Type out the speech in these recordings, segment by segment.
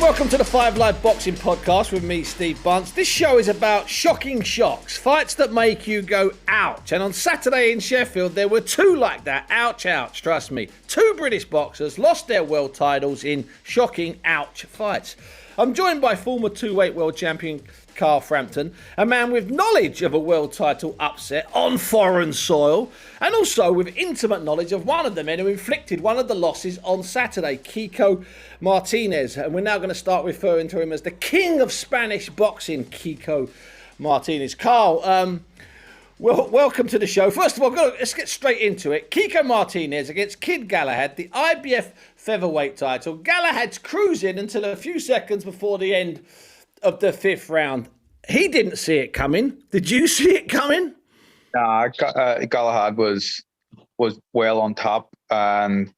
welcome to the Five Live Boxing Podcast with me, Steve Bunce. This show is about shocking shocks, fights that make you go ouch. And on Saturday in Sheffield, there were two like that. Ouch, ouch, trust me. Two British boxers lost their world titles in shocking ouch fights. I'm joined by former two-weight world champion Carl Frampton, a man with knowledge of a world title upset on foreign soil, and also with intimate knowledge of one of the men who inflicted one of the losses on Saturday, Kiko Martinez. And we're now going to start referring to him as the king of Spanish boxing, Kiko Martinez. Carl, welcome to the show. First of all, let's get straight into it. Kiko Martinez against Kid Galahad, the IBF featherweight title. Galahad's cruising until a few seconds before the end of the fifth round. He didn't see it coming. Did you see it coming? Galahad was well on top, and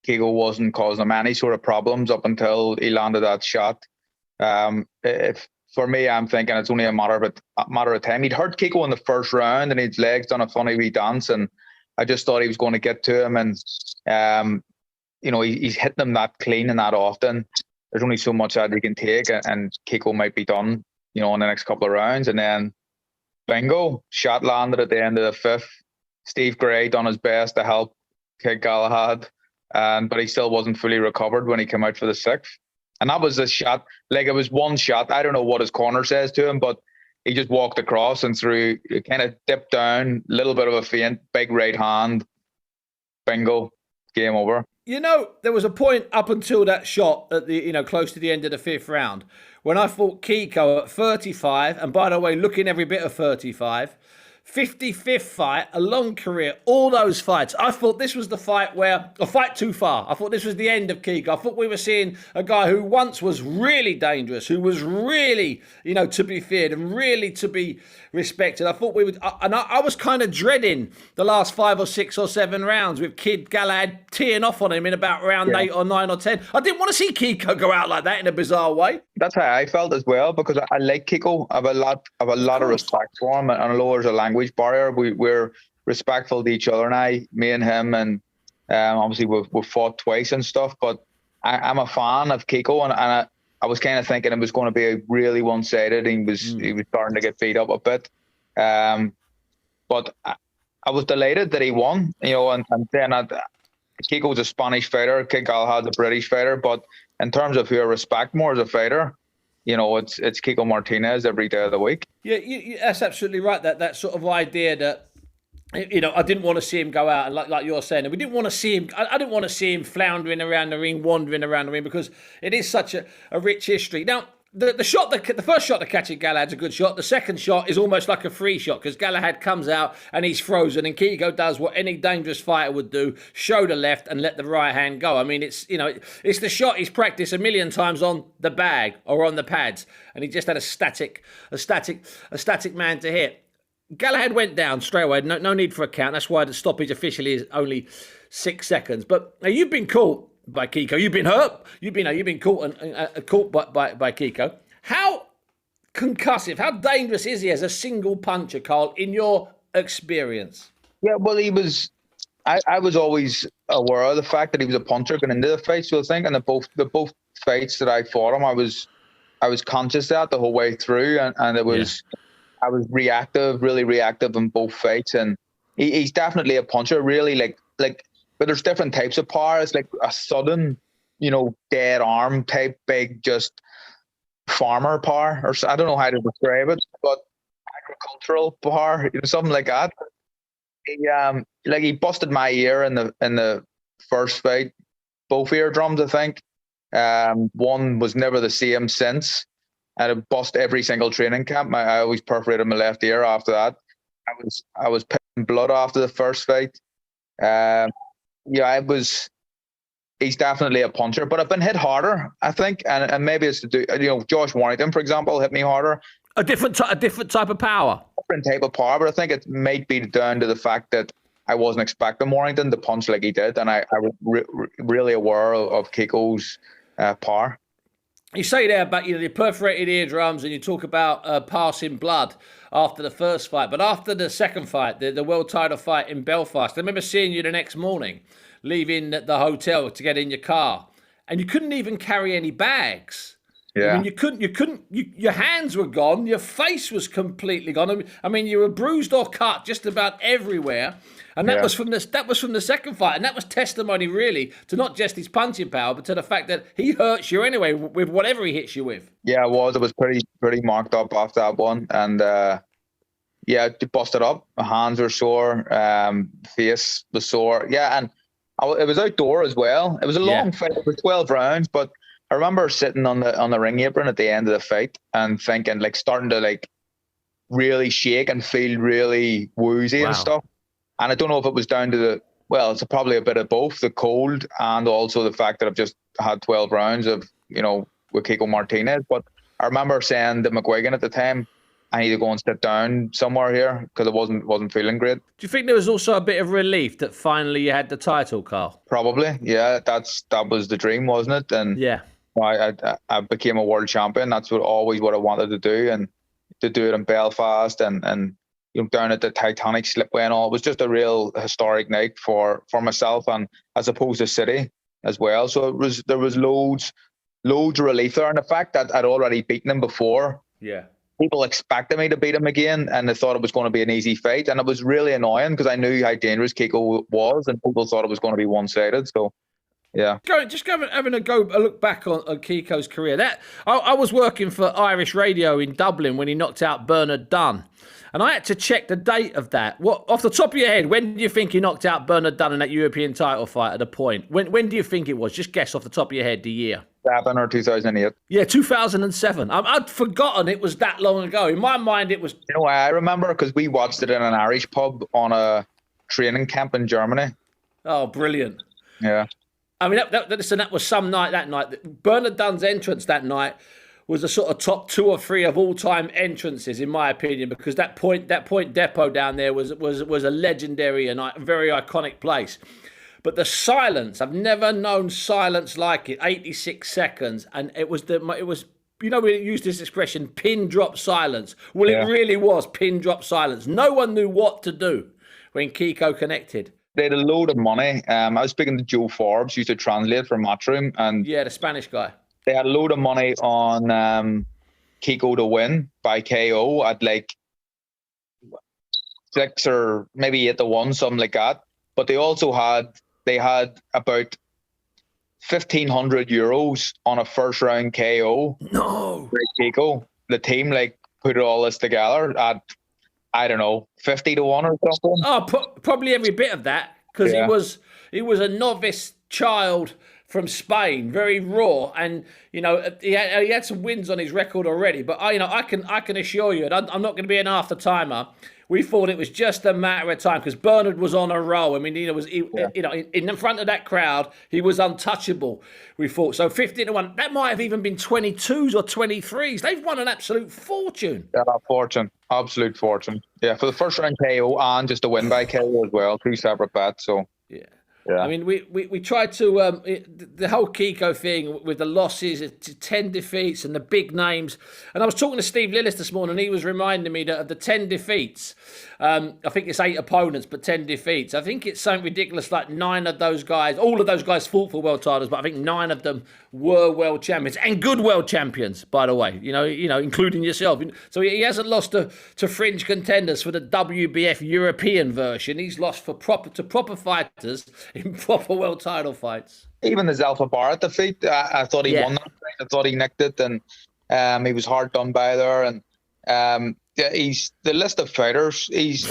Kiko wasn't causing him any sort of problems up until he landed that shot. For me, I'm thinking it's only a matter of time. He'd hurt Kiko in the first round, and his legs done a funny wee dance, and I just thought he was going to get to him. And he's hitting him that clean and that often. There's only so much that he can take, and Kiko might be done, in the next couple of rounds. And then, bingo, shot landed at the end of the fifth. Steve Gray done his best to help Kid Galahad, but he still wasn't fully recovered when he came out for the sixth. And that was the shot. Like, it was one shot. I don't know what his corner says to him, but he just walked across and threw, kind of dipped down, little bit of a feint, big right hand, bingo, game over. There was a point up until that shot at the, close to the end of the fifth round when I thought Kiko at 35, and by the way, looking every bit of 35, 55th fight, a long career, all those fights. I thought this was the fight where, a fight too far. I thought this was the end of Kiko. I thought we were seeing a guy who once was really dangerous, who was really, to be feared and really to be respected. I thought we would, and I was kind of dreading the last 5 or 6 or 7 rounds with Kid Galahad teeing off on him in about round 8 or 9 or 10. I didn't want to see Kiko go out like that in a bizarre way. That's how I felt as well, because I like Kiko. I have a lot of respect for him, and I know there's a language barrier. We're respectful to each other now, me and him, and obviously we've fought twice and stuff, but I'm a fan of Kiko, and I was kind of thinking it was going to be really one-sided. He was starting to get beat up a bit, but I was delighted that he won, and then Kiko's a Spanish fighter, Kid Galahad's a British fighter, but in terms of who I respect more as a fighter, it's Kiko Martinez every day of the week. Yeah, that's absolutely right. That sort of idea that, I didn't want to see him go out, and like you're saying, and we didn't want to see him. I didn't want to see him floundering around the ring, wandering around the ring, because it is such a rich history. Now, the first shot to catch it, Galahad's a good shot. The second shot is almost like a free shot, because Galahad comes out and he's frozen, and Kiko does what any dangerous fighter would do: show the left and let the right hand go. I mean, it's the shot he's practiced a million times on the bag or on the pads, and he just had a static man to hit. Galahad went down straight away. No need for a count. That's why the stoppage officially is only 6 seconds. But you've been caught by Kiko. You've been hurt. You've been caught and caught by Kiko. How concussive, how dangerous is he as a single puncher, Carl, in your experience? Yeah, well, he was. I was always aware of the fact that he was a puncher going into the fight. So I think in the both fights that I fought him, I was conscious of that the whole way through, and it was. Yeah. I was really reactive in both fights, and he's definitely a puncher. Really, like, but there's different types of power. It's like a sudden, dead arm type, big, just farmer power, or I don't know how to describe it, but agricultural power, something like that. He busted my ear in the first fight, both eardrums, I think. One was never the same since. And it bust every single training camp. I always perforated my left ear after that. I was pissing blood after the first fight. He's definitely a puncher, but I've been hit harder, I think, and maybe it's to do. Josh Warrington, for example, hit me harder. A different type of power. Different type of power, but I think it might be down to the fact that I wasn't expecting Warrington to punch like he did, and I was really aware of Kiko's power. You say there about the perforated eardrums, and you talk about passing blood after the first fight. But after the second fight, the world title fight in Belfast, I remember seeing you the next morning, leaving the hotel to get in your car, and you couldn't even carry any bags. Yeah. I mean, your hands were gone, your face was completely gone. I mean, you were bruised or cut just about everywhere. And that was from the second fight. And that was testimony, really, to not just his punching power, but to the fact that he hurts you anyway with whatever he hits you with. Yeah, it was. It was pretty marked up after that one. And yeah, it busted up. My hands were sore. Face was sore. Yeah, and it was outdoor as well. It was a long fight. It was 12 rounds, but I remember sitting on the ring apron at the end of the fight and thinking, like, starting to like really shake and feel really woozy and stuff. And I don't know if it was down to it's probably a bit of both, the cold and also the fact that I've just had 12 rounds of, with Kiko Martinez. But I remember saying to McGuigan at the time, I need to go and sit down somewhere here because I wasn't feeling great. Do you think there was also a bit of relief that finally you had the title, Carl? Probably, yeah. That was the dream, wasn't it? And yeah, I became a world champion. That's always what I wanted to do, and to do it in Belfast and down at the Titanic slipway and all. It was just a real historic night for myself and as opposed to City as well. So there was loads of relief there, and the fact that I'd already beaten him before. Yeah. People expected me to beat him again, and they thought it was going to be an easy fight, and it was really annoying because I knew how dangerous Kiko was, and people thought it was going to be one-sided. So, yeah. Having a look back on Kiko's career. I was working for Irish Radio in Dublin when he knocked out Bernard Dunn, and I had to check the date of that. What, off the top of your head, when do you think he knocked out Bernard Dunn in that European title fight at a point? When do you think it was? Just guess off the top of your head the year. 2007 or 2008. Yeah, 2007. I'd forgotten it was that long ago. In my mind, it was. You know why I remember? Because we watched it in an Irish pub on a training camp in Germany. Oh, brilliant! Yeah. I mean, that was some night. That night, Bernard Dunn's entrance that night was a sort of top 2 or 3 of all-time entrances, in my opinion, because that point depot down there was a legendary and very iconic place. But the silence, I've never known silence like it. 86 seconds, and it was we use this expression, pin drop silence. Well, It really was pin drop silence. No one knew what to do when Kiko connected. They had a load of money. I was speaking to Joe Forbes, used to translate for Matchroom, and the Spanish guy. They had a load of money on Kiko to win by KO at like 6 or maybe 8-1, something like that. But they also had about 1,500 euros on a first round KO. No. For Kiko. The team put all this together at, I don't know, 50-1 or something. Oh, probably every bit of that, because he was a novice child from Spain, very raw, and he had some wins on his record already. But I can assure you, and I'm not going to be an after timer. We thought it was just a matter of time because Bernard was on a roll. I mean, in front of that crowd, he was untouchable. We thought so. 15-1. That might have even been 22s or 23s. They've won an absolute fortune. Yeah, fortune, absolute fortune. Yeah, for the first round KO and just a win by KO as well. 2 separate bets. So yeah. Yeah. I mean, we tried to the whole Kiko thing with the losses, 10 defeats and the big names. And I was talking to Steve Lillis this morning, and he was reminding me that of the 10 defeats, I think it's 8 opponents, but 10 defeats. I think it's something ridiculous, like 9 of those guys, all of those guys fought for world titles, but I think 9 of them were world champions and good world champions, by the way. Including yourself. So he hasn't lost to fringe contenders for the WBF European version. He's lost to proper fighters in proper world title fights. Even the Zalfa Barrett defeat, I thought he won that fight. I thought he nicked it, and he was hard done by there. And he's the list of fighters. He's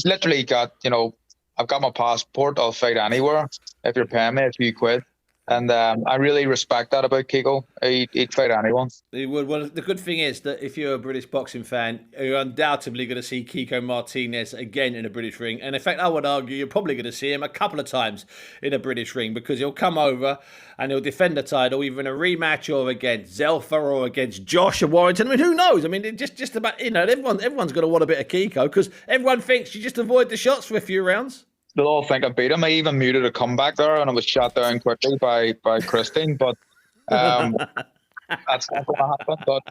literally got, I've got my passport. I'll fight anywhere if you're paying me a few quid. And I really respect that about Kiko. He'd fight anyone. He would. Well, the good thing is that if you're a British boxing fan, you're undoubtedly going to see Kiko Martinez again in a British ring. And in fact, I would argue you're probably going to see him a couple of times in a British ring because he'll come over and he'll defend the title either in a rematch or against Zelfa or against Josh or Warrington. I mean, who knows? I mean, just about, everyone's going to want a bit of Kiko because everyone thinks you just avoid the shots for a few rounds. They'll all think I beat him. I even muted a comeback there, and I was shot down quickly by Christine. But that's not going to happen. But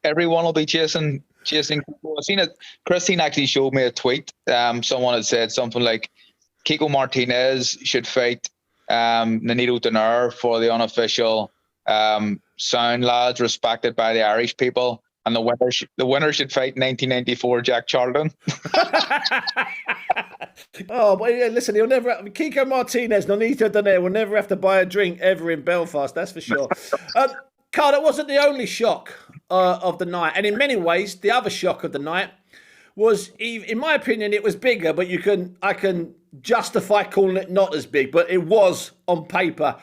everyone will be chasing Kiko. I've seen it. Christine actually showed me a tweet. Someone had said something like, "Kiko Martinez should fight Nonito Donaire for the unofficial sound lads, respected by the Irish people, and the winner should fight 1994 Jack Charlton. Oh, but yeah, listen, he'll never. Kiko Martinez, Nonito Donaire will never have to buy a drink ever in Belfast. That's for sure. Carl, that wasn't the only shock of the night, and in many ways, the other shock of the night was, in my opinion, it was bigger. But I can justify calling it not as big, but it was on paper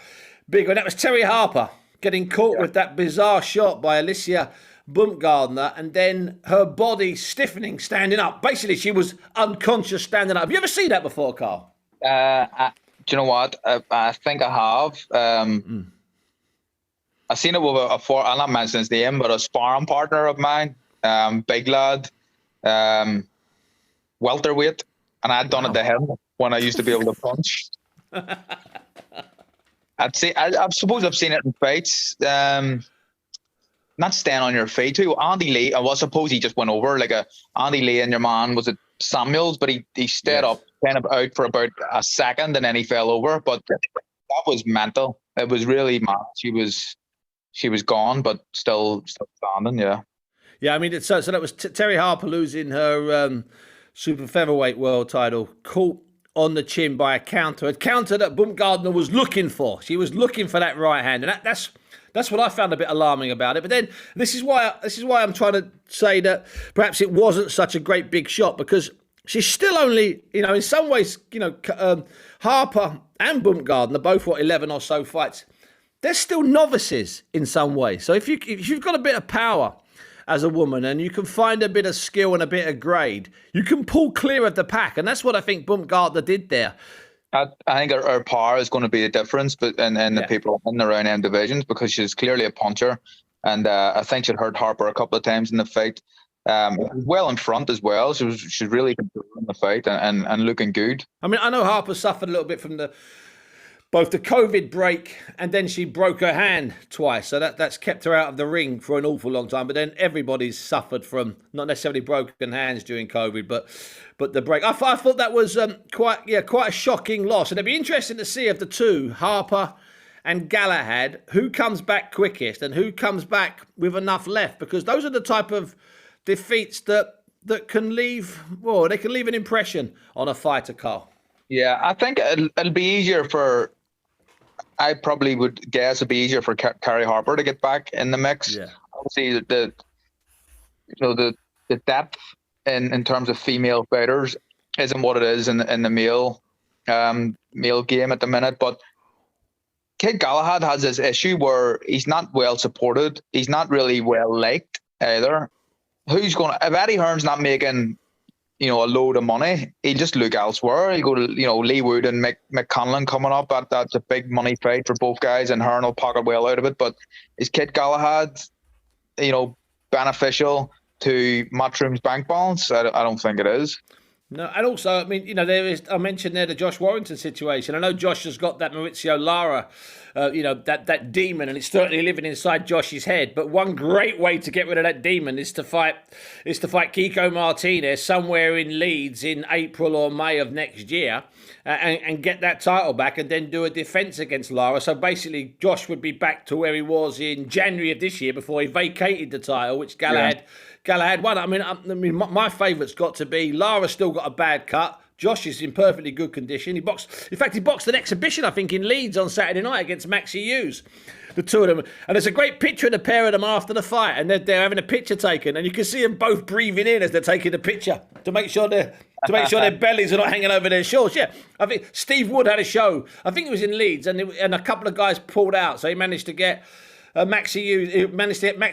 bigger. And that was Terry Harper getting caught with that bizarre shot by Alicia Baumgartner, and then her body stiffening, standing up. Basically, she was unconscious standing up. Have you ever seen that before, Carl? Do you know what? I think I have. I've seen it with I'll not mention his name, but a sparring partner of mine, big lad, welterweight, and I'd done it to him when I used to be able to punch. I suppose I've seen it in fights. Not staying on your feet too. Andy Lee, I suppose he just went over like Andy Lee and your man, was it Samuels, but he stayed up, kind of out for about a second, and then he fell over. But that was mental. It was really mad. She was gone, but still standing. Yeah. Yeah, I mean, so that was Terry Harper losing her super featherweight world title, caught on the chin by a counter that Baumgartner was looking for. She was looking for that right hand, and that's what I found a bit alarming about it. But then this is why I'm trying to say that perhaps it wasn't such a great big shot, because she's still only, in some ways, Harper and Baumgartner, both 11 or so fights, they're still novices in some way. So if you've got a bit of power as a woman and you can find a bit of skill and a bit of grade, you can pull clear of the pack. And that's what I think Baumgartner did there. I think her power is going to be the difference in the people in the round end divisions, because she's clearly a puncher. And I think she'd hurt Harper a couple of times in the fight. Well in front as well. She's really controlling the fight and looking good. I mean, I know Harper suffered a little bit from both the COVID break, and then she broke her hand twice. So that's kept her out of the ring for an awful long time. But then everybody's suffered from not necessarily broken hands during COVID, but the break. I thought that was quite a shocking loss. And it'd be interesting to see of the two, Harper and Galahad, who comes back quickest and who comes back with enough left, because those are the type of defeats that can leave an impression on a fighter, Carl. Yeah, I think it'll be easier I probably would guess it'd be easier for Terry Harper to get back in the mix. Yeah. Obviously, the depth in terms of female fighters isn't what it is in the male game at the minute. But Kid Galahad has this issue where he's not well supported. He's not really well liked either. If Eddie Hearn's not making a load of money, he'll just look elsewhere. He'll go to, Lee Wood and Mick Conlon coming up. That's a big money fight for both guys, and Hearn will pocket well out of it. But is Kid Galahad, beneficial to Matchroom's bank balance? I don't think it is. No, and also, I mean, I mentioned there the Josh Warrington situation. I know Josh has got that Maurizio Lara, that demon, and it's certainly living inside Josh's head. But one great way to get rid of that demon is to fight Kiko Martinez somewhere in Leeds in April or May of next year, and get that title back, and then do a defence against Lara. So basically, Josh would be back to where he was in January of this year before he vacated the title, which Galahad won. I mean, my favourite's got to be Lara. Still got a bad cut. Josh is in perfectly good condition. He boxed an exhibition, I think, in Leeds on Saturday night against Maxi Hughes. The two of them, and there's a great picture of the pair of them after the fight, and they're having a picture taken, and you can see them both breathing in as they're taking the picture to make sure their bellies are not hanging over their shorts. Yeah, I think Steve Wood had a show. I think it was in Leeds, and a couple of guys pulled out, so he managed to get Maxi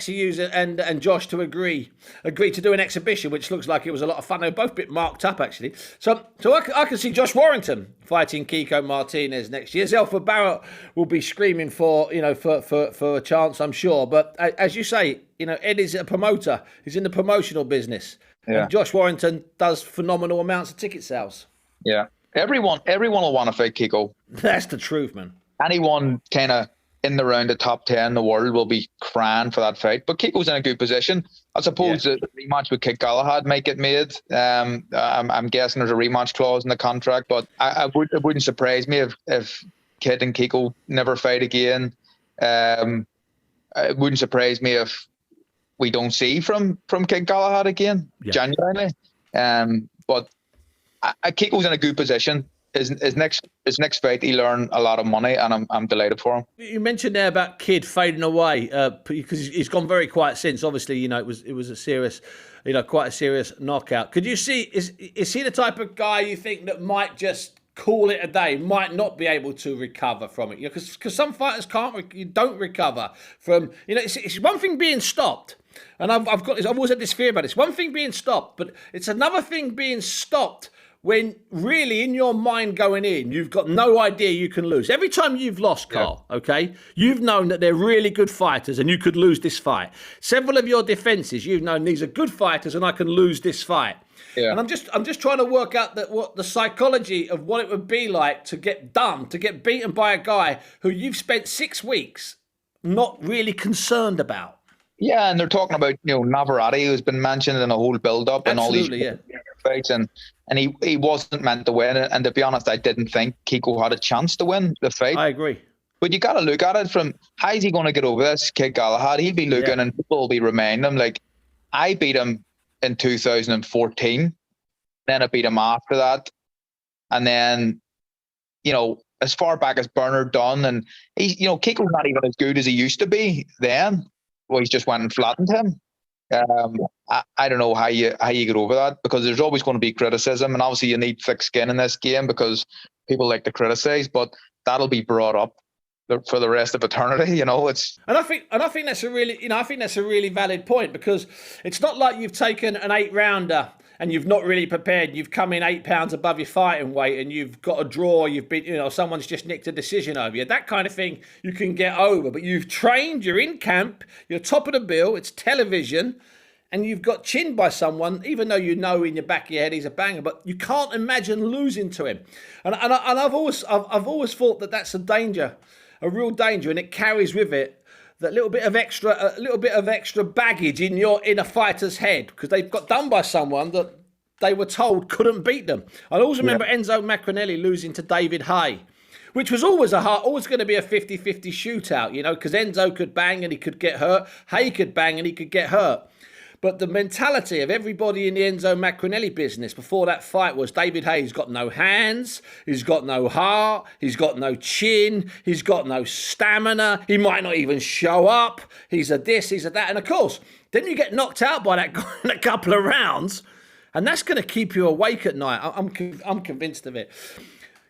Hughes and Josh to agree to do an exhibition, which looks like it was a lot of fun. They were both a bit marked up, actually. So I can see Josh Warrington fighting Kiko Martinez next year. Zelfa Barrett will be screaming for a chance, I'm sure. But as you say, Ed is a promoter. He's in the promotional business. Yeah. And Josh Warrington does phenomenal amounts of ticket sales. Yeah. Everyone will want to fight Kiko. That's the truth, man. Anyone kind of in the round of top 10 in the world will be crying for that fight. But Kiko's in a good position. I suppose the rematch with Kid Galahad might get made. I'm guessing there's a rematch clause in the contract, but it wouldn't surprise me if Kid and Kiko never fight again. it wouldn't surprise me if we don't see from Kid Galahad again, genuinely. But Kiko's in a good position. His next fight, he learned a lot of money, and I'm delighted for him. You mentioned there about Kid fading away because he's gone very quiet since. Obviously, it was a serious, quite a serious knockout. Could you see is he the type of guy you think that might just call it a day, might not be able to recover from it? Because some fighters don't recover from. It's one thing being stopped. And I've always had this fear about it. It's one thing being stopped, but it's another thing being stopped when really in your mind going in, you've got no idea you can lose. Every time you've lost, Carl, okay, you've known that they're really good fighters and you could lose this fight. Several of your defenses, you've known these are good fighters and I can lose this fight. Yeah. And I'm just trying to work out what the psychology of what it would be like to get beaten by a guy who you've spent 6 weeks not really concerned about. Yeah, and they're talking about Navarrete, who's been mentioned in a whole build-up and all these fights, and he wasn't meant to win. And to be honest, I didn't think Kiko had a chance to win the fight. I agree. But you got to look at it from, how is he going to get over this Kid Galahad? He'll be looking and people will be reminding him, like, I beat him in 2014, then I beat him after that. And then, as far back as Bernard Dunn, and Kiko's not even as good as he used to be then. Well, he's just went and flattened him. I don't know how you get over that, because there's always going to be criticism, and obviously you need thick skin in this game because people like to criticize, but that'll be brought up for the rest of eternity. It's. And I think that's a really valid point, because it's not like you've taken an 8-rounder and you've not really prepared. You've come in 8 pounds above your fighting weight and you've got a draw. You've been, someone's just nicked a decision over you. That kind of thing you can get over. But you've trained, you're in camp, you're top of the bill, it's television, and you've got chinned by someone, even though in your back of your head he's a banger, but you can't imagine losing to him. And I've always thought that that's a danger, a real danger, and it carries with it that little bit of extra baggage in a fighter's head, because they've got done by someone that they were told couldn't beat them. I always remember Enzo Macronelli losing to David Haye, which was always going to be a 50-50 shootout, because Enzo could bang and he could get hurt, Haye could bang and he could get hurt. But the mentality of everybody in the Enzo Macronelli business before that fight was David Haye's got no hands, he's got no heart, he's got no chin, he's got no stamina, he might not even show up, he's a this, he's a that. And of course, then you get knocked out by that guy in a couple of rounds, and that's going to keep you awake at night. I'm convinced of it.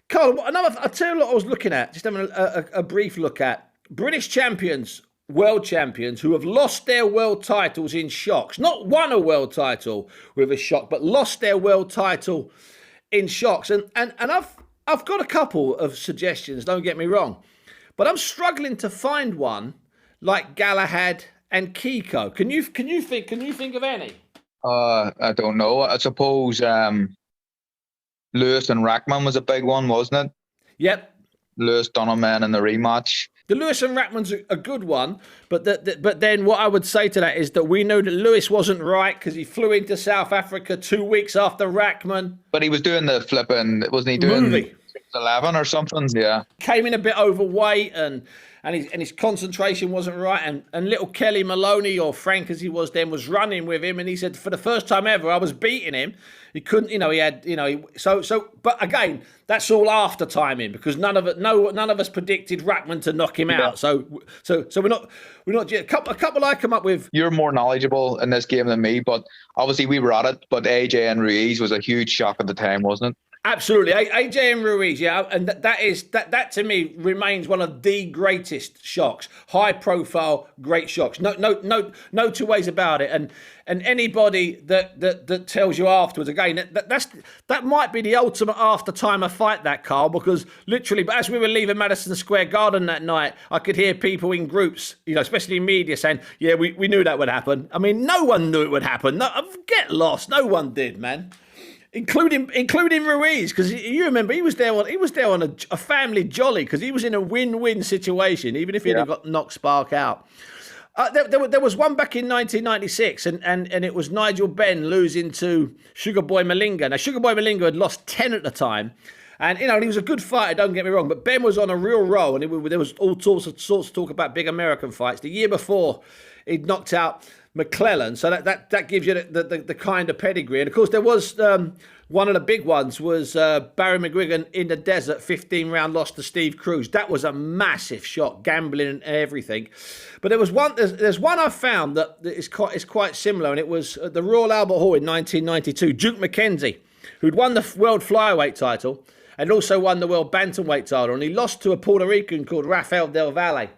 Carl, I'll tell you what I was looking at, just having a brief look at. British champions, world champions who have lost their world titles in shocks, not won a world title with a shock, but lost their world title in shocks. And I've got a couple of suggestions, don't get me wrong, but I'm struggling to find one like Galahad and Kiko. Can you think of any? I don't know. I suppose Lewis and Rackman was a big one, wasn't it? Yep. Lewis Donovan in the rematch. The Lewis and Rackman's a good one, but then what I would say to that is that we know that Lewis wasn't right because he flew into South Africa 2 weeks after Rackman. But he was doing the flipping, wasn't he doing movie 6'11" or something? Yeah. Came in a bit overweight and his concentration wasn't right, and little Kelly Maloney, or Frank as he was then, was running with him, and he said for the first time ever I was beating him. He couldn't, but again, that's all after timing, because none of us predicted Rackman to knock him out. So we're not a couple I come up with. You're more knowledgeable in this game than me, but obviously we were at it. But AJ and Ruiz was a huge shock at the time, wasn't it? Absolutely, AJ and Ruiz, yeah, and that to me remains one of the greatest shocks, high profile, great shocks. No two ways about it. And anybody that tells you afterwards, again, that might be the ultimate after time of fight, that, Carl, because literally, but as we were leaving Madison Square Garden that night, I could hear people in groups, especially in media, saying, "Yeah, we knew that would happen." I mean, no one knew it would happen. No, get lost, no one did, man. Including Ruiz, because you remember he was there on a family jolly, because he was in a win-win situation, even if he'd have got knocked Spark out. There was one back in 1996, and it was Nigel Benn losing to Sugar Boy Malinga. Now Sugar Boy Malinga had lost 10 at the time, And, he was a good fighter, don't get me wrong, but Ben was on a real roll, and there was all sorts of talk about big American fights. The year before, he'd knocked out McClellan, so that gives you the kind of pedigree. And, of course, there was one of the big ones was Barry McGuigan in the desert, 15-round loss to Steve Cruz. That was a massive shot, gambling and everything. But there's one I found that is quite similar, and it was at the Royal Albert Hall in 1992. Duke McKenzie, who'd won the world flyweight title and also won the world bantamweight title, and he lost to a Puerto Rican called Rafael Del Valle.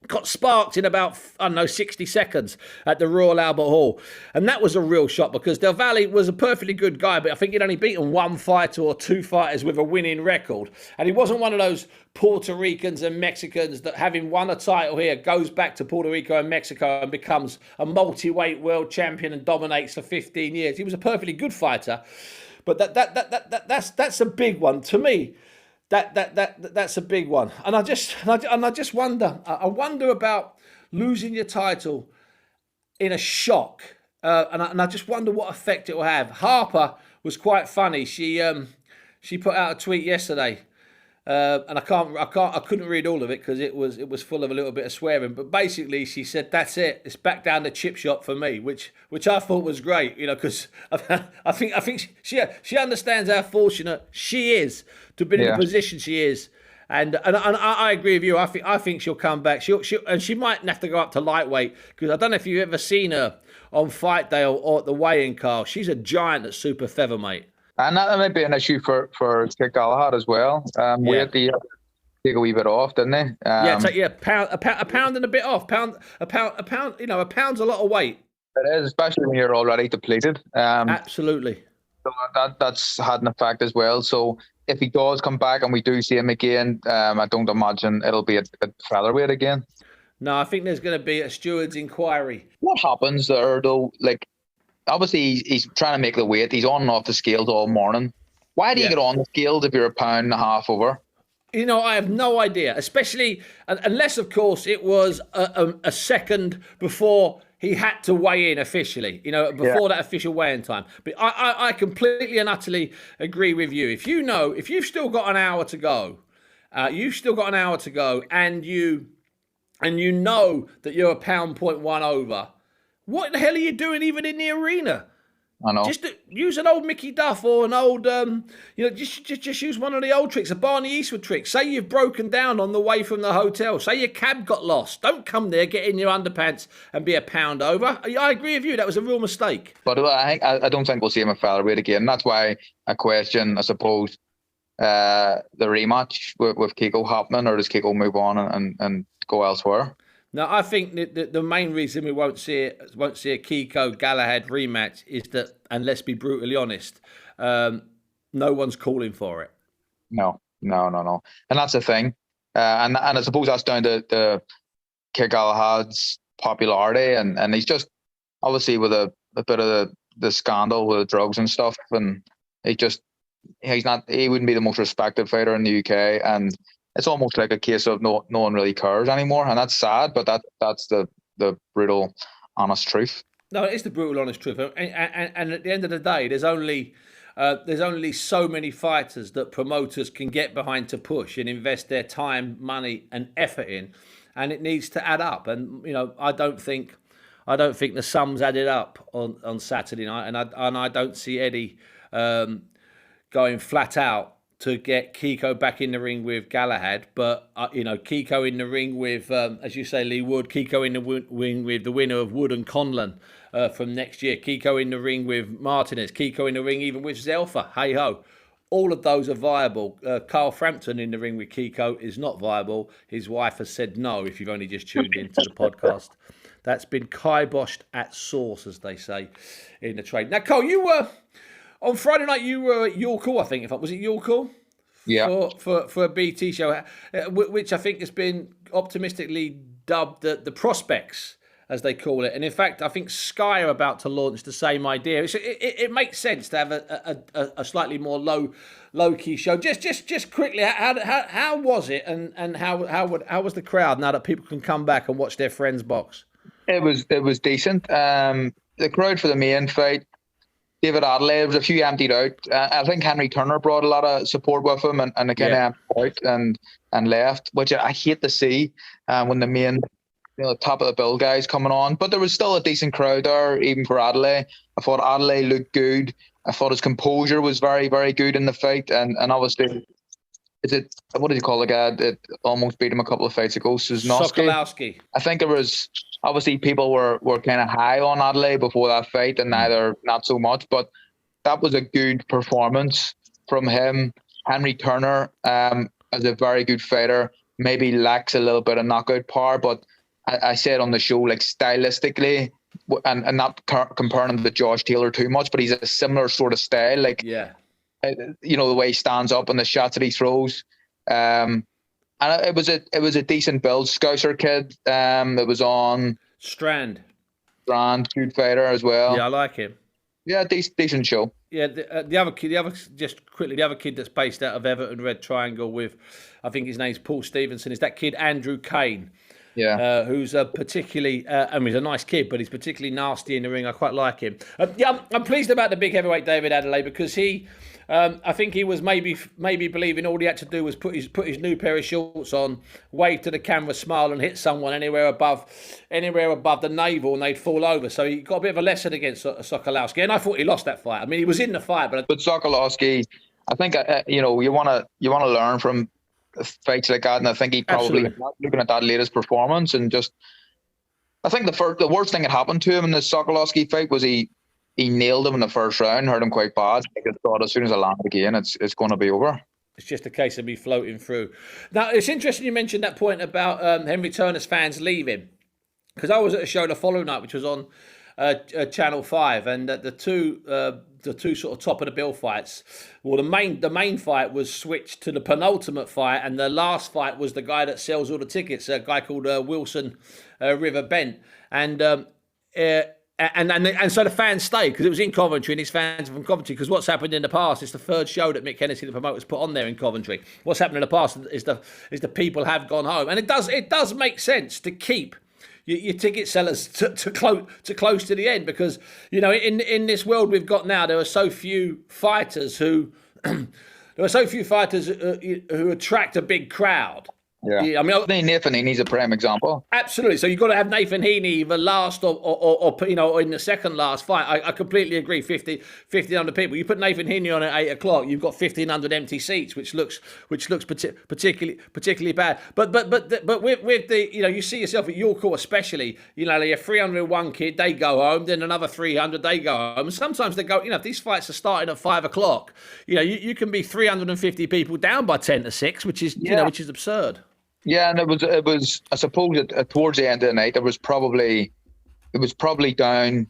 Got sparked in about, 60 seconds at the Royal Albert Hall. And that was a real shot because Del Valle was a perfectly good guy, but I think he'd only beaten one fighter or two fighters with a winning record. And he wasn't one of those Puerto Ricans and Mexicans that, having won a title here, goes back to Puerto Rico and Mexico and becomes a multi-weight world champion and dominates for 15 years. He was a perfectly good fighter. But that's a big one to me. That's a big one, and I just wonder. I wonder about losing your title in a shock, and I just wonder what effect it will have. Harper was quite funny. She put out a tweet yesterday, and I couldn't read all of it because it was full of a little bit of swearing. But basically, she said, "That's it. It's back down the chip shop for me," which I thought was great. Because I think she understands how fortunate she is to be in the position she is, and I agree with you. I think she'll come back. She might have to go up to lightweight because I don't know if you've ever seen her on Fight Day or at the weigh-in, Carl. She's a giant at super featherweight. And that might be an issue for Galahad as well. Weight take a wee bit off, didn't they? A pound and a bit off. A pound. A pound's a lot of weight. It is, especially when you're already depleted. Absolutely. So that's had an effect as well. So if he does come back and we do see him again, I don't imagine it'll be at featherweight again. No, I think there's going to be a steward's inquiry. What happens there, though? Like, obviously, he's trying to make the weight. He's on and off the scales all morning. Why do you get on the scales if you're a pound and a half over? I have no idea, especially unless, of course, it was a second before he had to weigh in officially, before that official weigh-in time. But I completely and utterly agree with you. If you've still got an hour to go, and you know that you're a pound 0.1 over, what the hell are you doing even in the arena? I know. Just use an old Mickey Duff or an old, just use one of the old tricks, a Barney Eastwood trick. Say you've broken down on the way from the hotel. Say your cab got lost. Don't come there, get in your underpants and be a pound over. I agree with you. That was a real mistake. But I don't think we'll see him at featherweight again. That's why I question, I suppose, the rematch with Kiko happening, or does Kiko move on and go elsewhere? No, I think the main reason we won't see a Kiko Galahad rematch is that, and let's be brutally honest, no one's calling for it. No, and that's the thing, and I suppose that's down to Galahad's popularity, and he's just obviously with a bit of the scandal with the drugs and stuff, and he wouldn't be the most respected fighter in the UK, and it's almost like a case of no one really cares anymore, and that's sad, but that's the brutal, honest truth. No, it's the brutal, honest truth, and at the end of the day, there's only so many fighters that promoters can get behind to push and invest their time, money, and effort in, and it needs to add up. And I don't think the sums added up on Saturday night, and I don't see Eddie going flat out to get Kiko back in the ring with Galahad, but Kiko in the ring with, as you say, Lee Wood. Kiko in the ring with the winner of Wood and Conlon from next year. Kiko in the ring with Martinez. Kiko in the ring even with Zelfa. Hey ho, all of those are viable. Carl Frampton in the ring with Kiko is not viable. His wife has said no. If you've only just tuned into the podcast, that's been kiboshed at source, as they say in the trade. Now, Carl, you were. On Friday night, you were at Your Call, I think. Was it Your Call? Yeah. For a BT show, which I think has been optimistically dubbed the Prospects, as they call it. And in fact, I think Sky are about to launch the same idea. It makes sense to have a slightly more low key show. Just quickly, how was it, and how was the crowd now that people can come back and watch their friends box? It was decent. The crowd for the main fight David Adelaide. There was a few emptied out. I think Henry Turner brought a lot of support with him, and they kind of emptied out and left, which I hate to see when the main, top of the bill guys coming on. But there was still a decent crowd there, even for Adelaide. I thought Adelaide looked good. I thought his composure was very, very good in the fight, and obviously, what did you call the guy that almost beat him a couple of fights ago? Sokolowski. I think it was, obviously people were kind of high on Adelaide before that fight, and neither not so much. But that was a good performance from him. Henry Turner, as a very good fighter, maybe lacks a little bit of knockout power, but I said on the show, like stylistically, and not comparing him to Josh Taylor too much, but he's a similar sort of style. Like, the way he stands up and the shots that he throws. And it was a decent build. Scouser kid, that was on Strand, good fighter as well. Yeah, I like him. Yeah, decent show. Yeah, the other kid that's based out of Everton Red Triangle with, I think his name's Paul Stevenson, is that kid Andrew Kane. Yeah, who's particularly, he's a nice kid, but he's particularly nasty in the ring. I quite like him. I'm pleased about the big heavyweight David Adelaide, because he, I think he was maybe believing all he had to do was put his new pair of shorts on, wave to the camera, smile, and hit someone anywhere above the navel, and they'd fall over. So he got a bit of a lesson against Sokolowski, and I thought he lost that fight. I mean, he was in the fight, but Sokolowski, I think you want to learn from fights like that, and I think he probably looking at that latest performance, and just I think the worst thing that happened to him in the Sokolowski fight was he nailed him in the first round, hurt him quite bad. I thought as soon as I land again, it's going to be over. It's just a case of me floating through. Now, it's interesting you mentioned that point about Henry Turner's fans leaving, because I was at a show the following night, which was on Channel 5, and the two sort of top of the bill fights. Well, the main fight was switched to the penultimate fight, and the last fight was the guy that sells all the tickets, a guy called Wilson River Bent, and so the fans stayed because it was in Coventry, and his fans are from Coventry. Because what's happened in the past, it's the third show that Mick Hennessy, the promoter's put on there in Coventry. What's happened in the past is the people have gone home, and it does make sense to keep your ticket sellers to close to the end, because in this world we've got now, there are so few fighters who who attract a big crowd. Yeah, I mean, Nathan Heaney's a prime example. Absolutely. So you've got to have Nathan Heaney either last or in the second last fight. I completely agree. 1,500 people. You put Nathan Heaney on at 8:00, you've got 1,500 empty seats, which looks particularly bad. But with the you see yourself at your court especially. Your 301 kid, they go home. Then another 300, they go home. And sometimes they go. If these fights are starting at 5:00, you can be 350 people down by 10-6, which is which is absurd. Yeah, and it was. I suppose towards the end of the night, it was probably down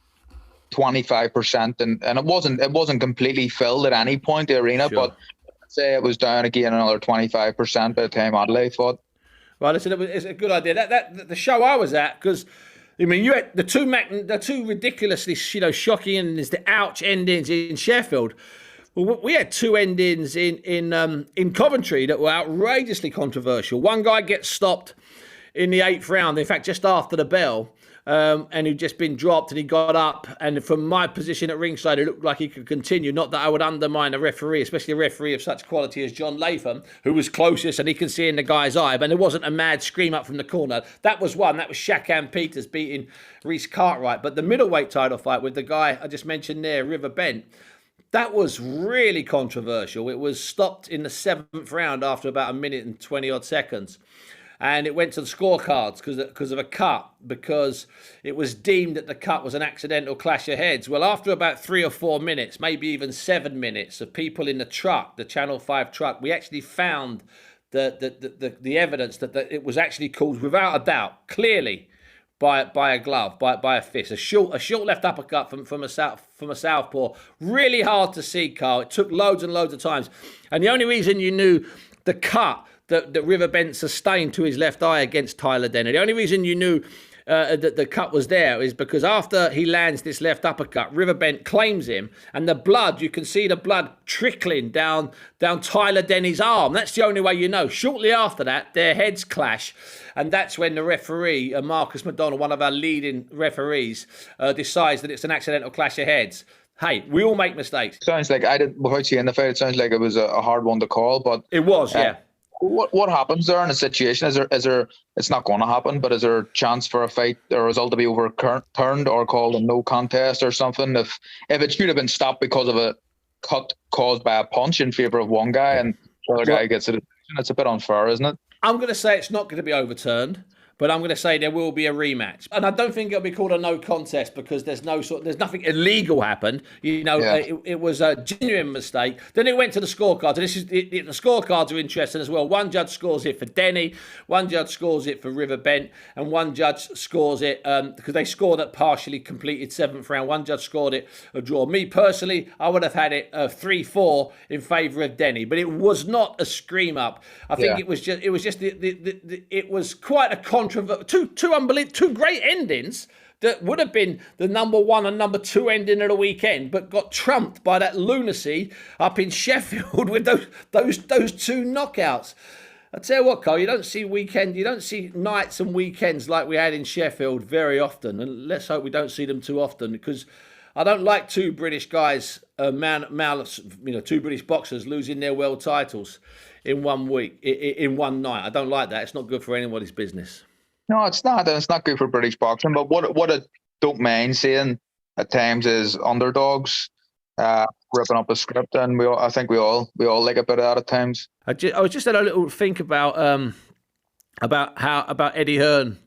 25%, and it wasn't completely filled at any point, the arena, sure. But I'd say it was down again another 25% by the time Adelaide fought. Well, listen, it's a good idea. That the show I was at, because I mean, you had the two ridiculously shocking endings, the ouch endings in Sheffield. Well, we had two endings in Coventry that were outrageously controversial. One guy gets stopped in the 8th round, in fact, just after the bell, and he'd just been dropped, and he got up. And from my position at ringside, it looked like he could continue. Not that I would undermine a referee, especially a referee of such quality as John Latham, who was closest, and he can see in the guy's eye. But there wasn't a mad scream up from the corner. That was one. That was Shakan Peters beating Reece Cartwright. But the middleweight title fight with the guy I just mentioned there, River Bent, that was really controversial. It was stopped in the 7th round after about a minute and 20 odd seconds. And it went to the scorecards because of a cut, because it was deemed that the cut was an accidental clash of heads. Well, after about 3 or 4 minutes, maybe even 7 minutes of people in the truck, the Channel 5 truck, we actually found the evidence that it was actually caused, without a doubt, clearly, by a glove, by a fist, a short left uppercut from a southpaw. Really hard to see, Carl. It took loads and loads of times, and the only reason you knew the cut that River Bent sustained to his left eye against Tyler Denner, the only reason you knew that the cut was there is because after he lands this left uppercut, River Bent claims him, and the blood, you can see the blood trickling down Tyler Denny's arm. That's the only way you know. Shortly after that, their heads clash, and that's when the referee, Marcus McDonald, one of our leading referees, decides that it's an accidental clash of heads. Hey, we all make mistakes. Sounds like, I did, without seeing the fight, it sounds like it was a hard one to call, but It was, yeah. what happens there in a situation? Is there it's not going to happen, but is there a chance for a fight or result to be overturned or called a no contest or something? If it should have been stopped because of a cut caused by a punch in favor of one guy and the other guy gets a decision, it's a bit unfair, isn't it? I'm going to say it's not going to be overturned, but I'm going to say there will be a rematch. And I don't think it'll be called a no contest because there's nothing illegal happened. It was a genuine mistake. Then it went to the scorecards, and the scorecards are interesting as well. One judge scores it for Denny, one judge scores it for River Bent, and one judge scores it because they scored at partially completed seventh round. One judge scored it a draw. Me personally, I would have had it 3-4 in favour of Denny, but it was not a scream up. I think it was quite a two great endings that would have been the number one and number two ending of the weekend, but got trumped by that lunacy up in Sheffield with those two knockouts. I tell you what, Carl, you don't see nights and weekends like we had in Sheffield very often, and let's hope we don't see them too often, because I don't like two British guys, two British boxers losing their world titles in 1 week, in one night. I don't like that. It's not good for anybody's business. No, it's not. And it's not good for British boxing. But what I don't mind seeing at times is underdogs ripping up a script, and I think we all like a bit of that at times. I was just had a little think about Eddie Hearn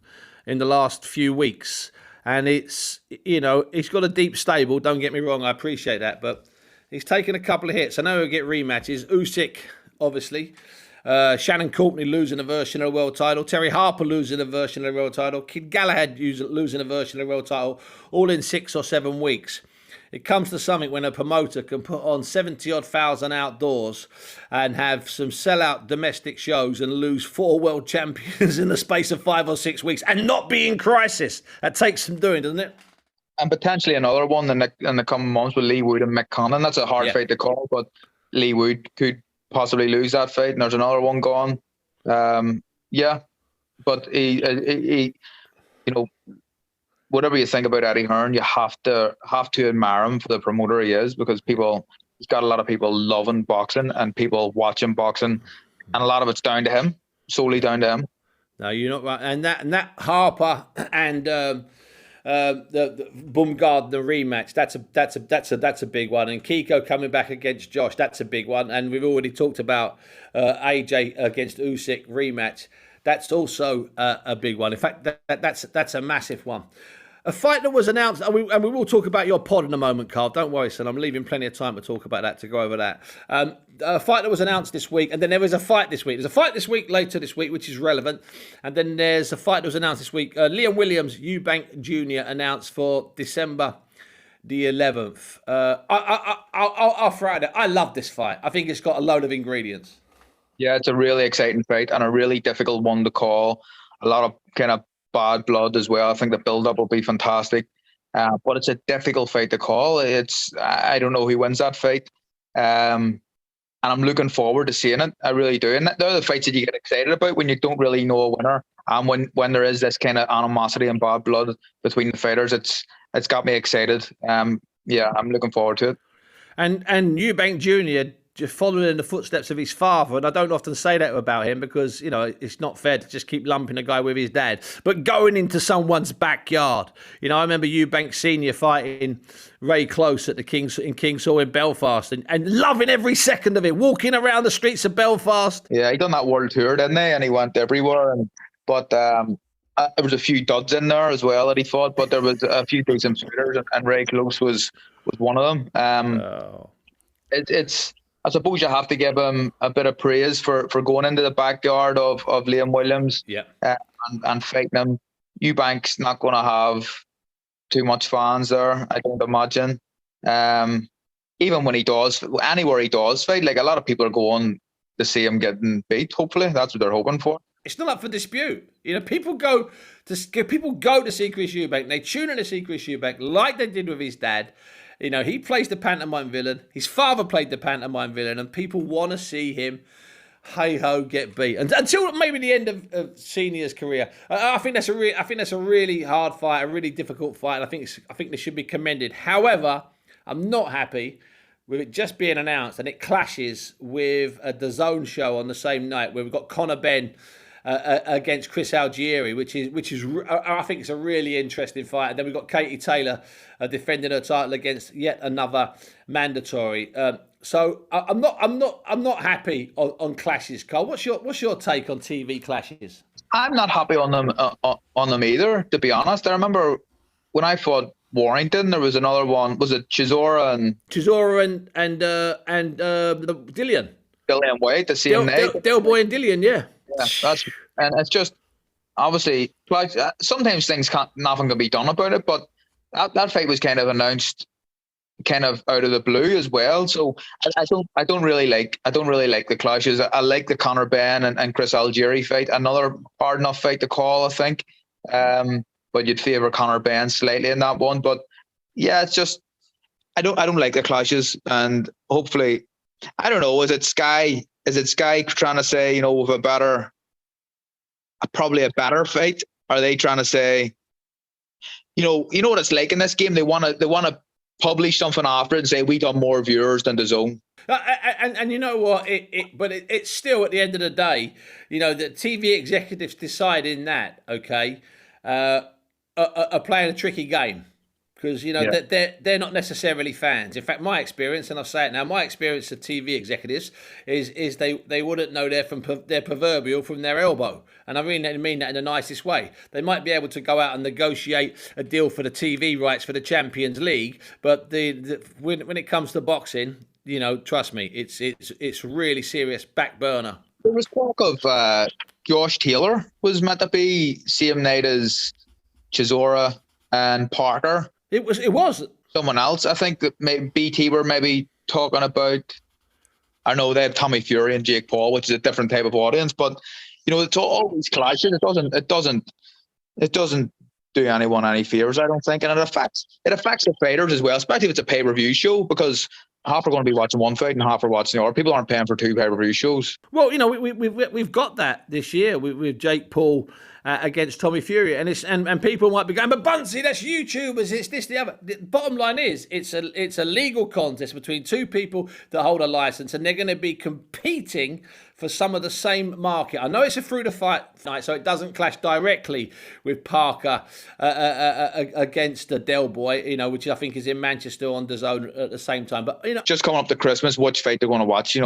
in the last few weeks, and it's he's got a deep stable. Don't get me wrong, I appreciate that, but he's taken a couple of hits. I know he'll get rematches. Usyk, obviously. Shannon Courtney losing a version of the world title. Terry Harper losing a version of the world title. Kid Galahad losing a version of the world title, all in 6 or 7 weeks. It comes to something when a promoter can put on 70-odd thousand outdoors and have some sellout domestic shows and lose 4 world champions in the space of 5 or 6 weeks and not be in crisis. That takes some doing, doesn't it? And potentially another one in the coming months with Lee Wood and Mick Connon. That's a hard fight to call, but Lee Wood could possibly lose that fight, and there's another one gone. But he whatever you think about Eddie Hearn, you have to admire him for the promoter he is, because he's got a lot of people loving boxing and people watching boxing, and a lot of it's down to him, solely down to him. No, you're not right. And that Harper and the Baumgardner rematch, that's a big one. And Kiko coming back against Josh, that's a big one. And we've already talked about AJ against Usyk rematch. That's also a big one. In fact, that's a massive one. A fight that was announced, and we will talk about your pod in a moment, Carl. Don't worry, son. I'm leaving plenty of time to talk about that, to go over that. A fight that was announced this week, and then there was a fight this week. There's a fight this week, later this week, which is relevant. And then there's a fight that was announced this week. Liam Williams, Eubank Jr. announced for December the 11th. I'll throw it out. I love this fight. I think it's got a load of ingredients. Yeah, it's a really exciting fight and a really difficult one to call. A lot of kind of bad blood as well. I think the build-up will be fantastic. But it's a difficult fight to call. I don't know who wins that fight. And I'm looking forward to seeing it. I really do. And they're the fights that you get excited about when you don't really know a winner. And when there is this kind of animosity and bad blood between the fighters, it's got me excited. I'm looking forward to it. And Eubank Jr. just following in the footsteps of his father, and I don't often say that about him because, it's not fair to just keep lumping a guy with his dad, but going into someone's backyard. I remember Eubank Senior fighting Ray Close at the King's Hall in Belfast and loving every second of it, walking around the streets of Belfast. Yeah, he done that world tour, didn't he? And he went everywhere. But there was a few duds in there as well that he fought, but there was a few decent fighters, and Ray Close was one of them. I suppose you have to give him a bit of praise for going into the backyard of Liam Williams and fighting him. Eubank's not going to have too much fans there, I don't imagine. Even when he does, anywhere he does fight, like a lot of people are going to see him getting beat, hopefully. That's what they're hoping for. It's not up for dispute. People go to see Chris Eubank. They tune in to see Chris Eubank like they did with his dad. He plays the pantomime villain. His father played the pantomime villain, and people want to see him, hey-ho, get beat. And until maybe the end of Senior's career. I think that's a really hard fight, a really difficult fight, and I think they should be commended. However, I'm not happy with it just being announced, and it clashes with a DAZN show on the same night where we've got Conor Benn against Chris Algieri, which is I think it's a really interesting fight. And then we've got Katie Taylor defending her title against yet another mandatory. So I'm not happy on clashes, Carl. What's your take on TV clashes? I'm not happy on them either, to be honest. I remember when I fought Warrington, there was another one. Was it Chisora and Dillian? Dillian Wade, the same night. Del Boy and Dillian, yeah. And it's just obviously like sometimes nothing can be done about it, but that fight was kind of announced kind of out of the blue as well. So I don't really like the clashes. I like the Conor Benn and Chris Algieri fight. Another hard enough fight to call, I think. But you'd favour Conor Benn slightly in that one. But yeah, it's just I don't like the clashes, and hopefully I don't know, is it Sky trying to say, with probably a better fight? Are they trying to say, you know what it's like in this game? They want to publish something after it and say we got more viewers than DAZN. And you know what? It's still at the end of the day, the TV executives deciding that, okay, are playing a tricky game. Because, they're not necessarily fans. In fact, my experience, and I'll say it now, my experience of TV executives is they wouldn't know their proverbial from their elbow. And I really mean that in the nicest way. They might be able to go out and negotiate a deal for the TV rights for the Champions League, but when it comes to boxing, trust me, it's really serious back burner. There was talk of Josh Taylor was meant to be same night as Chisora and Parker. It was someone else. I think that maybe BT were maybe talking about. I know they have Tommy Fury and Jake Paul, which is a different type of audience, but it's always clashes. It doesn't do anyone any favors, I don't think, and it affects the fighters as well, especially if it's a pay-per-view show, because half are going to be watching one fight and half are watching the other. People aren't paying for two pay-per-view shows. Well, we've got that this year with Jake Paul against Tommy Fury, and people might be going, but Bunce, that's YouTubers, it's this, the other. The bottom line is, it's a legal contest between two people that hold a license, and they're going to be competing for some of the same market. I know it's a through the fight night, so it doesn't clash directly with Parker against the Del Boy, which I think is in Manchester on DAZN at the same time. But just coming up to Christmas, which fight they're going to watch?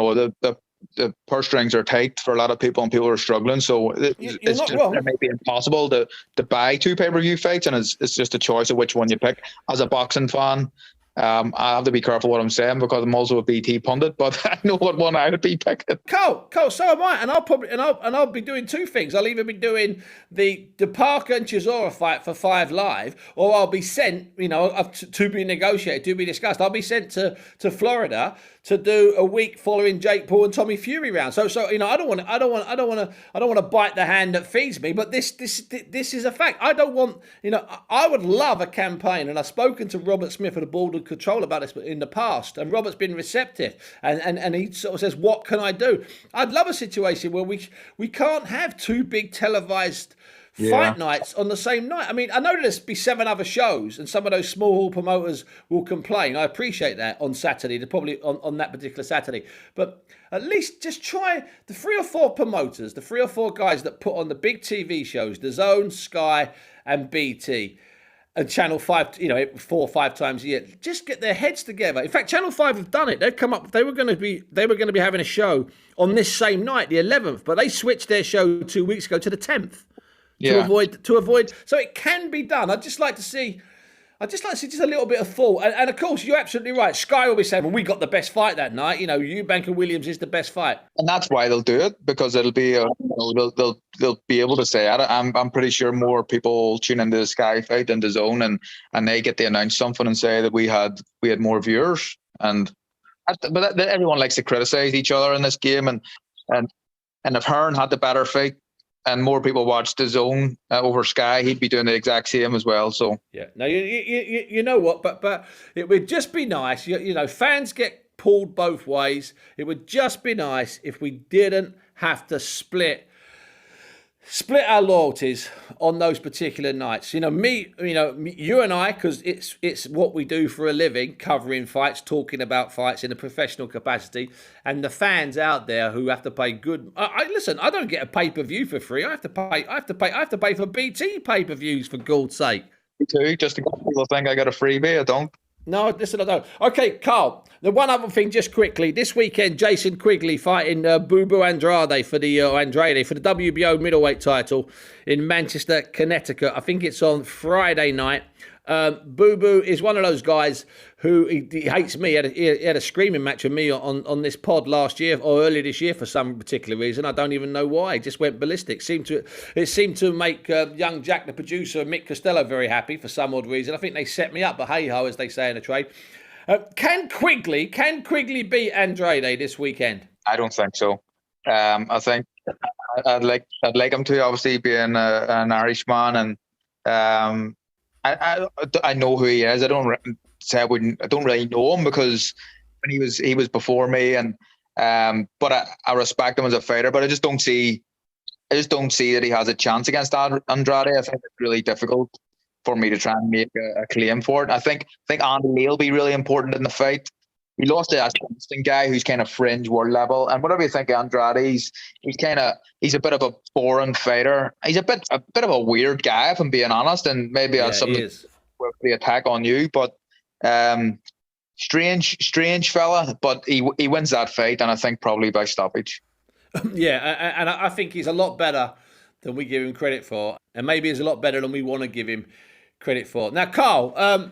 The purse strings are tight for a lot of people, and people are struggling. So it may be impossible to buy two pay-per-view fights, and it's just a choice of which one you pick. As a boxing fan, I have to be careful what I'm saying because I'm also a BT pundit, but I know what one I would be picking. Cool. So am I, and I'll be doing two things. I'll either be doing the Parker and Chisora fight for 5 Live, or I'll be sent, to be negotiated, to be discussed. I'll be sent to Florida to do a week following Jake Paul and Tommy Fury round. So I don't want to bite the hand that feeds me, but this is a fact. I don't want, I would love a campaign, and I've spoken to Robert Smith of the Board of Control about this in the past, and Robert's been receptive, and he sort of says, what can I do? I'd love a situation where we can't have two big televised fight nights on the same night. I mean, I know there's be 7 other shows, and some of those small hall promoters will complain. I appreciate that on Saturday. They're probably on that particular Saturday. But at least just try the 3 or 4 promoters, the 3 or 4 guys that put on the big TV shows, DAZN, Sky, and BT, and Channel 5, 4 or 5 times a year. Just get their heads together. In fact, Channel 5 have done it. They've come up. They were going to be having a show on this same night, the 11th, but they switched their show 2 weeks ago to the 10th. To avoid. So it can be done. I'd just like to see just a little bit of thought. And of course, you're absolutely right. Sky will be saying, well, we got the best fight that night. Eubank and Williams is the best fight. And that's why they'll do it, because it'll be, they'll be able to say it. I'm pretty sure more people tune into the Sky fight than DAZN, and they get to announce something and say that we had more viewers. But everyone likes to criticize each other in this game. And if Hearn had the better fight, and more people watched DAZN over Sky, he'd be doing the exact same as well. So yeah, no, you know what, but it would just be nice. Fans get pulled both ways. It would just be nice if we didn't have to split split our loyalties on those particular nights. You and I, because it's what we do for a living, covering fights, talking about fights in a professional capacity, and the fans out there who have to pay good. Listen, I don't get a pay-per-view for free. I have to pay for BT pay-per-views, for God's sake. Me too, just in case people think I got a freebie. I don't. No, listen, I don't. Okay, Carl, the one other thing, just quickly. This weekend, Jason Quigley fighting Boo Boo Andrade for the WBO middleweight title in Manchester, Connecticut. I think it's on Friday night. Boo Boo is one of those guys who he hates me. He had a screaming match with me on this pod last year or earlier this year for some particular reason. I don't even know why. He just went ballistic. It seemed to make young Jack, the producer, Mick Costello, very happy for some odd reason. I think they set me up, but hey ho, as they say in the trade. Can Quigley beat Andrade this weekend? I don't think so. I think I'd like him to, obviously being an Irishman, and I know who he is. I don't really know him because when he was before me, and but I respect him as a fighter. But I just don't see that he has a chance against Andrade. I think it's really difficult for me to try and make a claim for it. I think Andy Lee will be really important in the fight. He lost to a Kingston guy who's kind of fringe world level, and whatever you think of Andrade, he's a bit of a foreign fighter. He's a bit of a weird guy, if I'm being honest, and maybe that's something with the attack on you. But strange fella. But he wins that fight, and I think probably by stoppage. Yeah, and I think he's a lot better than we give him credit for, and maybe he's a lot better than we want to give him credit for. Now, Carl.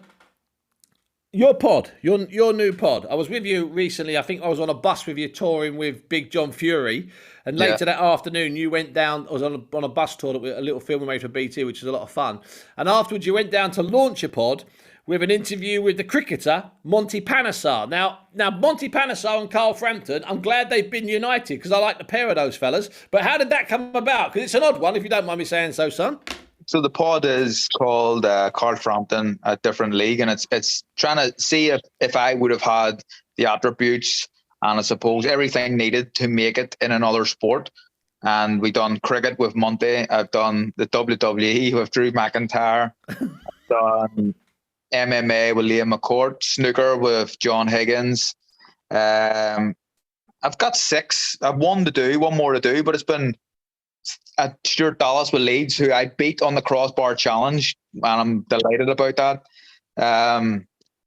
Your pod, your new pod. I was with you recently. I think I was on a bus with you touring with Big John Fury. And later that afternoon, you went down. I was on a bus tour, a little film we made for BT, which was a lot of fun. And afterwards, you went down to launch your pod with an interview with the cricketer, Monty Panesar. Now Monty Panesar and Carl Frampton, I'm glad they've been united because I like the pair of those fellas. But how did that come about? Because it's an odd one, if you don't mind me saying so, son. So the pod is called Carl Frampton, a different league, and it's trying to see if I would have had the attributes and I suppose everything needed to make it in another sport. And we done cricket with Monty. I've done the WWE with Drew McIntyre. I've done MMA with Liam McCourt, snooker with John Higgins. I've got 6. I've one more to do, but it's been at Stuart Dallas with Leeds, who I beat on the crossbar challenge, and I'm delighted about that.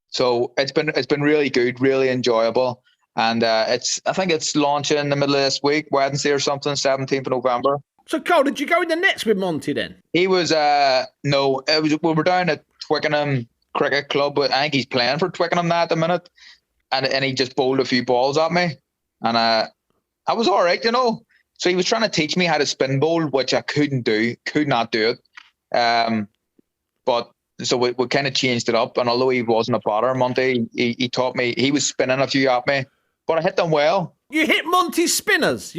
So it's been really good, really enjoyable, and I think it's launching in the middle of this week, Wednesday or something, 17th of November. So, Carl, did you go in the nets with Monty then? He was no, we were down at Twickenham Cricket Club. I think he's playing for Twickenham now at the minute, and he just bowled a few balls at me, and I was all right, So he was trying to teach me how to spin bowl, which I could not do it. But so we kind of changed it up. And although he wasn't a batter, Monty, he taught me. He was spinning a few at me, but I hit them well. You hit Monty's spinners.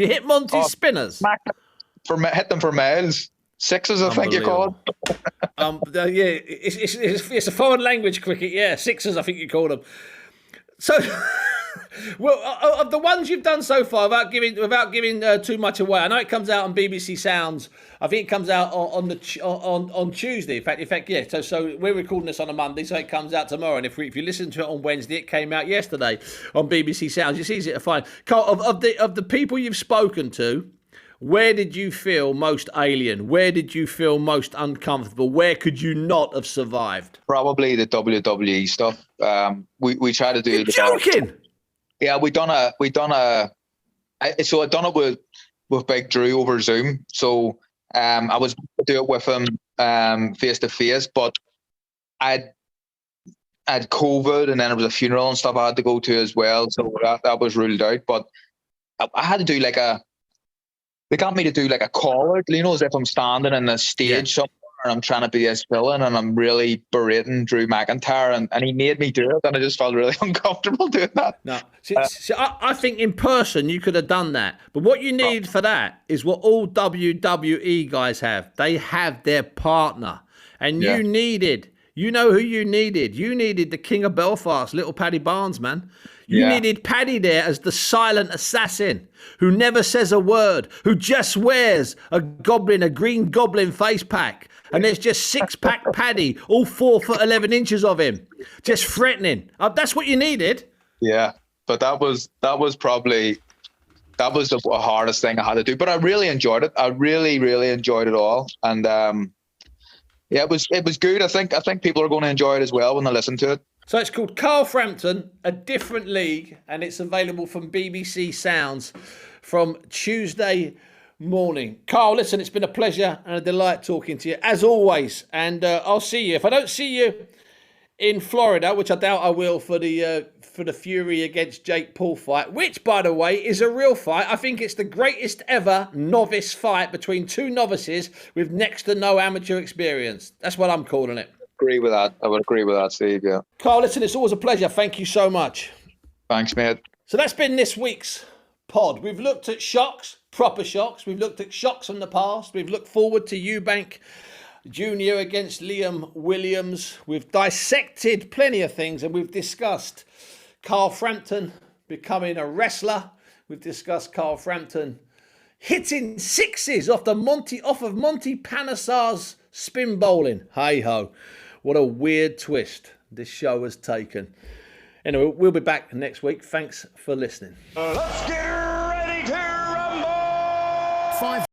Spinners. Hit them for miles. 6s, I think you call it. Yeah, it's a foreign language cricket. Yeah, 6s, I think you call them. So. Well, of the ones you've done so far, without giving too much away, I know it comes out on BBC Sounds. I think it comes out on Tuesday. In fact, yeah. So we're recording this on a Monday, so it comes out tomorrow. And if you listen to it on Wednesday, it came out yesterday on BBC Sounds. It's easy to find. Carl, of the people you've spoken to, where did you feel most alien? Where did you feel most uncomfortable? Where could you not have survived? Probably the WWE stuff. We try to do. You're joking. Yeah, I done it with Big Drew over Zoom. So I was going to do it with him face to face, but I had COVID, and then there was a funeral and stuff I had to go to as well. So that was ruled out. But I had to do they got me to do a call out, as if I'm standing in the stage somewhere and I'm trying to be this villain and I'm really berating Drew McIntyre, and he made me do it, and I just felt really uncomfortable doing that. No, I think in person you could have done that, but what you need for that is what all WWE guys have. They have their partner, and you needed. You know who you needed? You needed the King of Belfast, little Paddy Barnes, man. You needed Paddy there as the silent assassin who never says a word, who just wears a green goblin face pack. And there's just 6-pack Paddy, all 4 foot 11 inches of him, just threatening. That's what you needed. Yeah, but that was probably the hardest thing I had to do. But I really enjoyed it. I really, really enjoyed it all. And it was good. I think people are going to enjoy it as well when they listen to it. So it's called Carl Frampton, A Different League, and it's available from BBC Sounds from Tuesday morning. Carl, listen, it's been a pleasure and a delight talking to you, as always. And I'll see you. If I don't see you in Florida, which I doubt I will for the Fury against Jake Paul fight, which, by the way, is a real fight. I think it's the greatest ever novice fight between two novices with next to no amateur experience. That's what I'm calling it. Agree with that. I would agree with that, Steve, yeah. Carl, listen, it's always a pleasure. Thank you so much. Thanks, mate. So that's been this week's pod. We've looked at shocks, proper shocks. We've looked at shocks from the past. We've looked forward to Eubank Jr. against Liam Williams. We've dissected plenty of things, and we've discussed Carl Frampton becoming a wrestler. We've discussed Carl Frampton hitting sixes off of Monty Panesar's spin bowling. Hey ho, what a weird twist this show has taken. Anyway, we'll be back next week. Thanks for listening. Let's get ready to rumble!